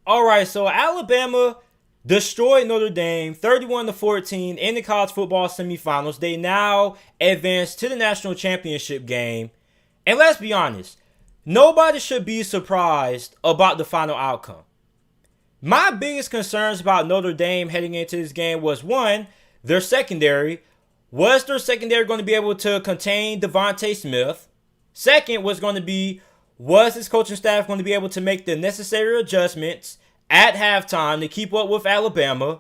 All right, so Alabama destroyed Notre Dame 31-14 in the college football semifinals. They now advance to the national championship game. And let's be honest, nobody should be surprised about the final outcome. My biggest concerns about Notre Dame heading into this game was, one, their secondary. Was their secondary going to be able to contain Devontae Smith? Second was going to be, was his coaching staff going to be able to make the necessary adjustments at halftime to keep up with Alabama?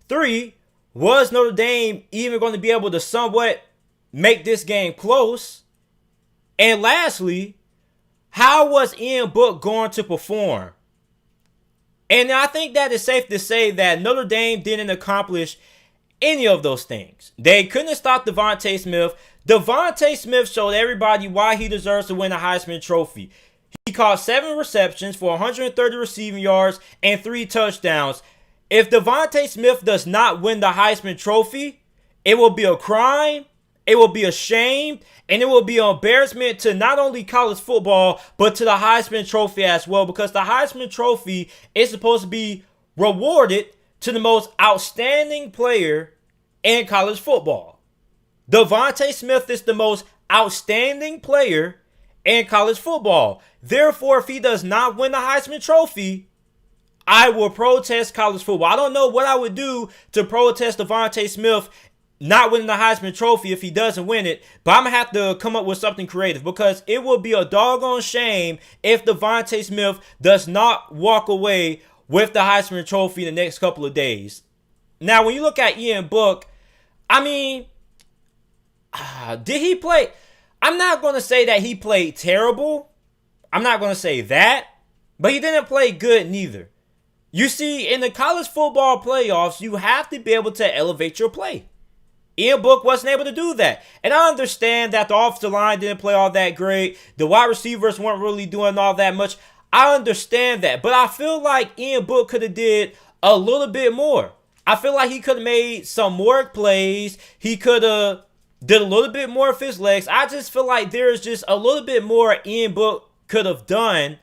Three, was Notre Dame even going to be able to somewhat make this game close? And lastly, how was Ian Book going to perform? And I think that it's safe to say that Notre Dame didn't accomplish any of those things. They couldn't stop Devontae Smith. Devontae Smith showed everybody why he deserves to win a Heisman Trophy. He caught 7 receptions for 130 receiving yards and 3 touchdowns. If Devontae Smith does not win the Heisman Trophy, it will be a crime, it will be a shame, and it will be an embarrassment to not only college football, but to the Heisman Trophy as well, because the Heisman Trophy is supposed to be rewarded to the most outstanding player in college football. Devontae Smith is the most outstanding player in college football. Therefore, if he does not win the Heisman Trophy, I will protest college football. I don't know what I would do to protest Devontae Smith not winning the Heisman Trophy if he doesn't win it, but I'm going to have to come up with something creative, because it will be a doggone shame if Devontae Smith does not walk away with the Heisman Trophy in the next couple of days. Now, when you look at Ian Book, I mean, did he play? I'm not going to say that he played terrible. I'm not going to say that, but he didn't play good neither. You see, in the college football playoffs, you have to be able to elevate your play. Ian Book wasn't able to do that. And I understand that the offensive line didn't play all that great. The wide receivers weren't really doing all that much. I understand that. But I feel like Ian Book could have did a little bit more. I feel like he could have made some more plays. He could have did a little bit more of his legs. I just feel like there's just a little bit more Ian Book could have done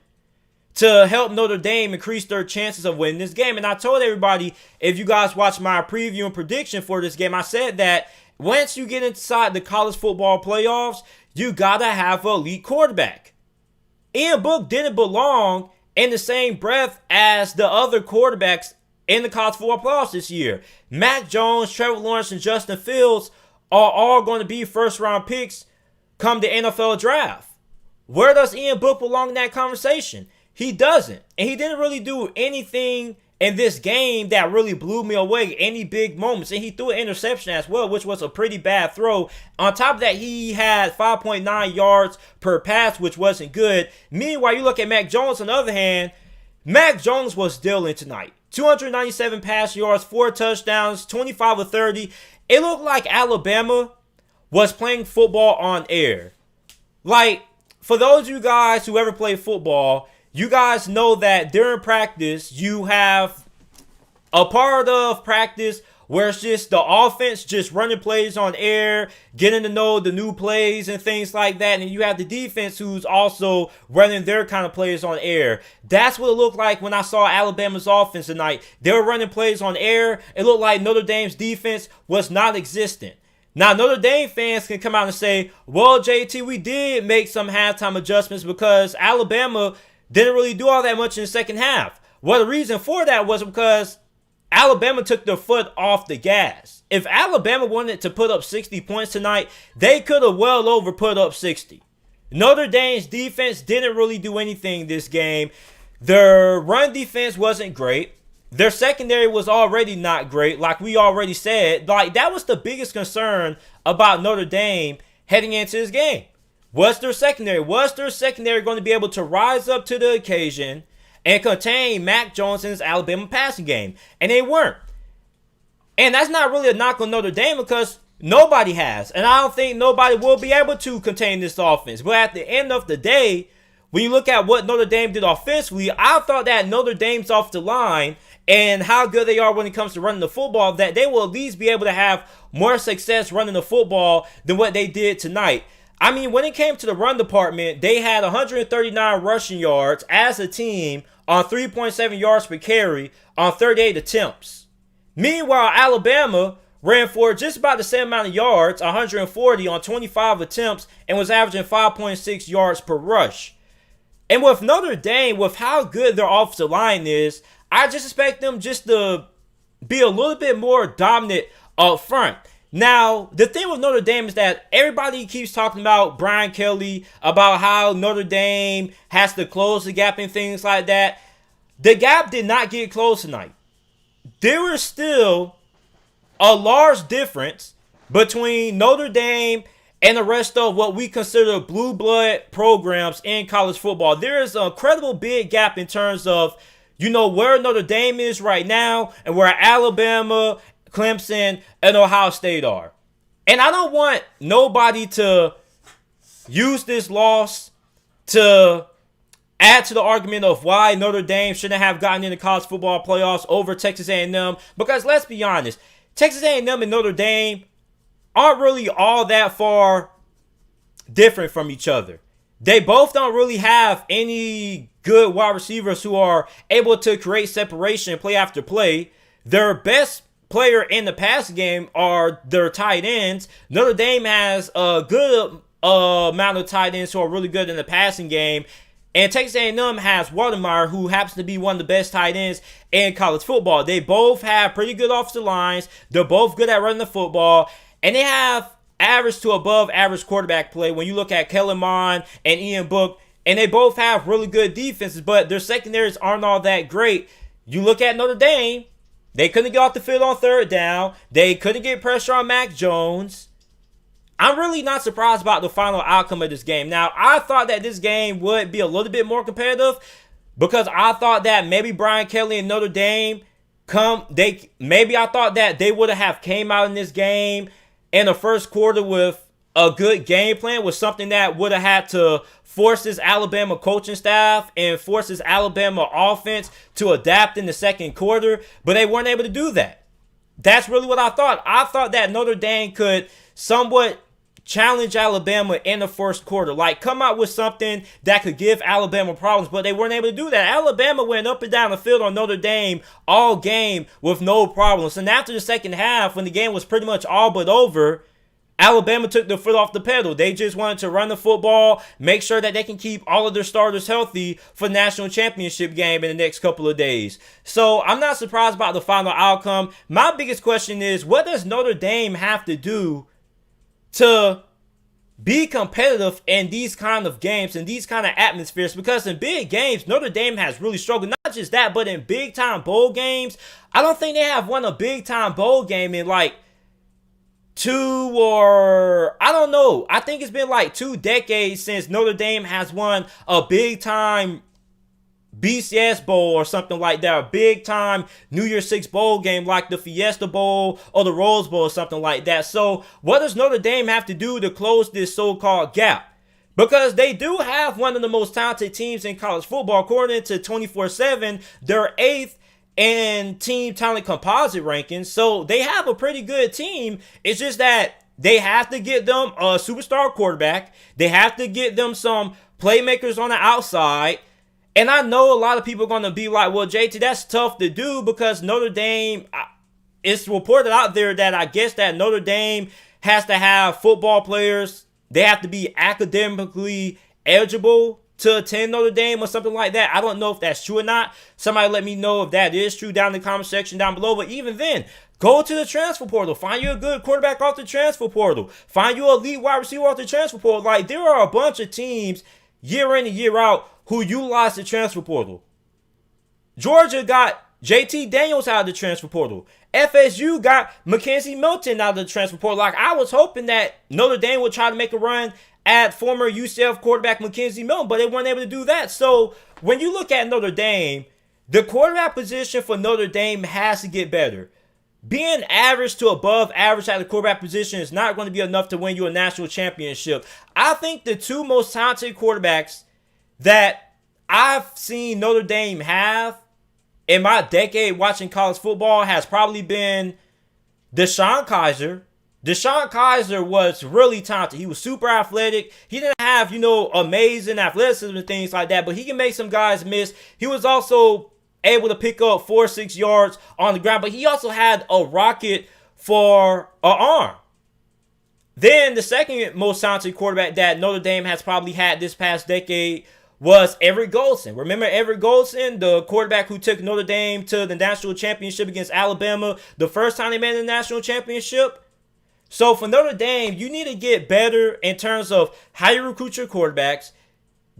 to help Notre Dame increase their chances of winning this game. And I told everybody, if you guys watched my preview and prediction for this game, I said that once you get inside the college football playoffs, you gotta have an elite quarterback. Ian Book didn't belong in the same breath as the other quarterbacks in the college football playoffs this year. Mac Jones, Trevor Lawrence, and Justin Fields are all going to be first-round picks come the NFL draft. Where does Ian Book belong in that conversation? He doesn't. And he didn't really do anything in this game that really blew me away, any big moments. And he threw an interception as well, which was a pretty bad throw. On top of that, he had 5.9 yards per pass, which wasn't good. Meanwhile, you look at Mac Jones, on the other hand, Mac Jones was dealing tonight. 297 pass yards, 4 touchdowns, 25 of 30. It looked like Alabama was playing football on air. Like, for those of you guys who ever played football, you guys know that during practice, you have a part of practice where it's just the offense just running plays on air, getting to know the new plays and things like that. And you have the defense who's also running their kind of plays on air. That's what it looked like when I saw Alabama's offense tonight. They were running plays on air. It looked like Notre Dame's defense was not existent. Now, Notre Dame fans can come out and say, well, JT, we did make some halftime adjustments because Alabama didn't really do all that much in the second half. Well, the reason for that was because Alabama took their foot off the gas. If Alabama wanted to put up 60 points tonight, they could have well over put up 60. Notre Dame's defense didn't really do anything this game. Their run defense wasn't great. Their secondary was already not great, like we already said. Like, that was the biggest concern about Notre Dame heading into this game. Was their secondary going to be able to rise up to the occasion and contain Mac Jones in his Alabama passing game? And they weren't. And that's not really a knock on Notre Dame because nobody has. And I don't think nobody will be able to contain this offense. But at the end of the day, when you look at what Notre Dame did offensively, I thought that Notre Dame's off the line and how good they are when it comes to running the football, that they will at least be able to have more success running the football than what they did tonight. I mean, when it came to the run department, they had 139 rushing yards as a team on 3.7 yards per carry on 38 attempts. Meanwhile, Alabama ran for just about the same amount of yards, 140 on 25 attempts, and was averaging 5.6 yards per rush. And with Notre Dame, with how good their offensive line is, I just expect them just to be a little bit more dominant up front. Now, the thing with Notre Dame is that everybody keeps talking about Brian Kelly, about how Notre Dame has to close the gap and things like that. The gap did not get closed tonight. There was still a large difference between Notre Dame and the rest of what we consider blue blood programs in college football. There is an incredible big gap in terms of, where Notre Dame is right now and where Alabama, Clemson, and Ohio State are. And I don't want nobody to use this loss to add to the argument of why Notre Dame shouldn't have gotten into college football playoffs over Texas A&M. Because let's be honest, Texas A&M and Notre Dame aren't really all that far different from each other. They both don't really have any good wide receivers who are able to create separation play after play. Their best player in the passing game are their tight ends. Notre Dame has a good amount of tight ends who are really good in the passing game. And Texas A&M has Watermeyer, who happens to be one of the best tight ends in college football. They both have pretty good offensive lines. They're both good at running the football. And they have average to above average quarterback play when you look at Kellen Mond and Ian Book. And they both have really good defenses, but their secondaries aren't all that great. You look at Notre Dame, they couldn't get off the field on third down. They couldn't get pressure on Mac Jones. I'm really not surprised about the final outcome of this game. Now, I thought that this game would be a little bit more competitive because I thought that maybe Brian Kelly and Notre Dame I thought that they would have came out in this game in the first quarter with a good game plan, with something that would have had to force this Alabama coaching staff and force this Alabama offense to adapt in the second quarter, but they weren't able to do that. That's really what I thought. I thought that Notre Dame could somewhat challenge Alabama in the first quarter, like come out with something that could give Alabama problems, but they weren't able to do that. Alabama went up and down the field on Notre Dame all game with no problems. And after the second half, when the game was pretty much all but over, Alabama took their foot off the pedal. They just wanted to run the football, make sure that they can keep all of their starters healthy for the national championship game in the next couple of days. So I'm not surprised about the final outcome. My biggest question is, what does Notre Dame have to do to be competitive in these kind of games and these kind of atmospheres? Because in big games, Notre Dame has really struggled. Not just that, but in big time bowl games, I don't think they have won a big time bowl game in like I think it's been like 2 decades since Notre Dame has won a big time BCS Bowl or something like that, a big time New Year's Six bowl game like the Fiesta Bowl or the Rose Bowl or something like that. So what does Notre Dame have to do to close this so-called gap? Because they do have one of the most talented teams in college football. According to 24/7, they're 8th in team talent composite rankings. So they have a pretty good team. It's just that they have to get them a superstar quarterback. They have to get them some playmakers on the outside. And I know a lot of people are going to be like, well, JT, that's tough to do because Notre Dame, it's reported out there that I guess that Notre Dame has to have football players. They have to be academically eligible to attend Notre Dame or something like that. I don't know if that's true or not. Somebody let me know if that is true down in the comment section down below. But even then, go to the transfer portal. Find you a good quarterback off the transfer portal. Find you a elite wide receiver off the transfer portal. Like, there are a bunch of teams year in and year out who utilize the transfer portal. Georgia got JT Daniels out of the transfer portal. FSU got Mackenzie Milton out of the transfer portal. Like, I was hoping that Notre Dame would try to make a run at former UCF quarterback Mackenzie Milton, but they weren't able to do that. So when you look at Notre Dame, the quarterback position for Notre Dame has to get better. Being average to above average at the quarterback position is not going to be enough to win you a national championship. I think the two most talented quarterbacks that I've seen Notre Dame have in my decade watching college football has probably been Deshaun Kaiser Deshaun Kaiser was really talented. He was super athletic. He didn't have, amazing athleticism and things like that, but he can make some guys miss. He was also able to pick up 4-6 yards on the ground, but he also had a rocket for an arm. Then the second most talented quarterback that Notre Dame has probably had this past decade was Everett Golson. Remember Everett Golson, the quarterback who took Notre Dame to the national championship against Alabama the first time they made the national championship? So for Notre Dame, you need to get better in terms of how you recruit your quarterbacks,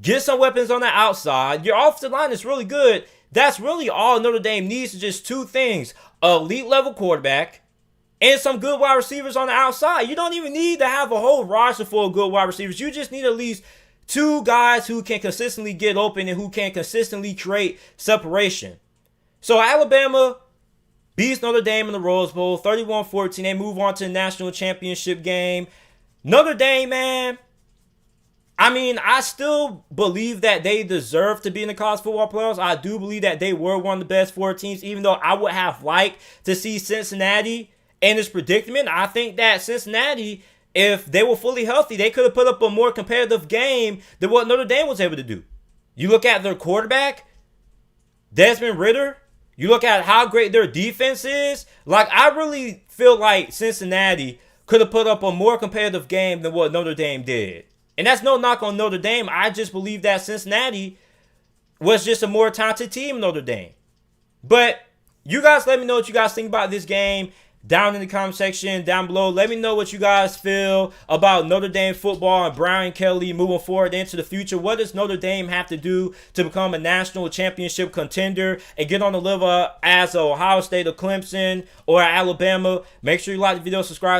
get some weapons on the outside. Your offensive line is really good. That's really all Notre Dame needs, is just two things: elite level quarterback and some good wide receivers on the outside. You don't even need to have a whole roster full of good wide receivers. You just need at least two guys who can consistently get open and who can consistently create separation. So Alabama beats Notre Dame in the Rose Bowl, 31-14. They move on to the national championship game. Notre Dame, man, I still believe that they deserve to be in the college football playoffs. I do believe that they were one of the best four teams, even though I would have liked to see Cincinnati in this predicament. I think that Cincinnati, if they were fully healthy, they could have put up a more competitive game than what Notre Dame was able to do. You look at their quarterback, Desmond Ridder. You look at how great their defense is. I really feel like Cincinnati could have put up a more competitive game than what Notre Dame did. And that's no knock on Notre Dame. I just believe that Cincinnati was just a more talented team than Notre Dame. But you guys let me know what you guys think about this game down in the comment section down below. Let me know what you guys feel about Notre Dame football and Brian Kelly moving forward into the future. What does Notre Dame have to do to become a national championship contender and get on the level as Ohio State or Clemson or Alabama? Make sure you like the video, subscribe.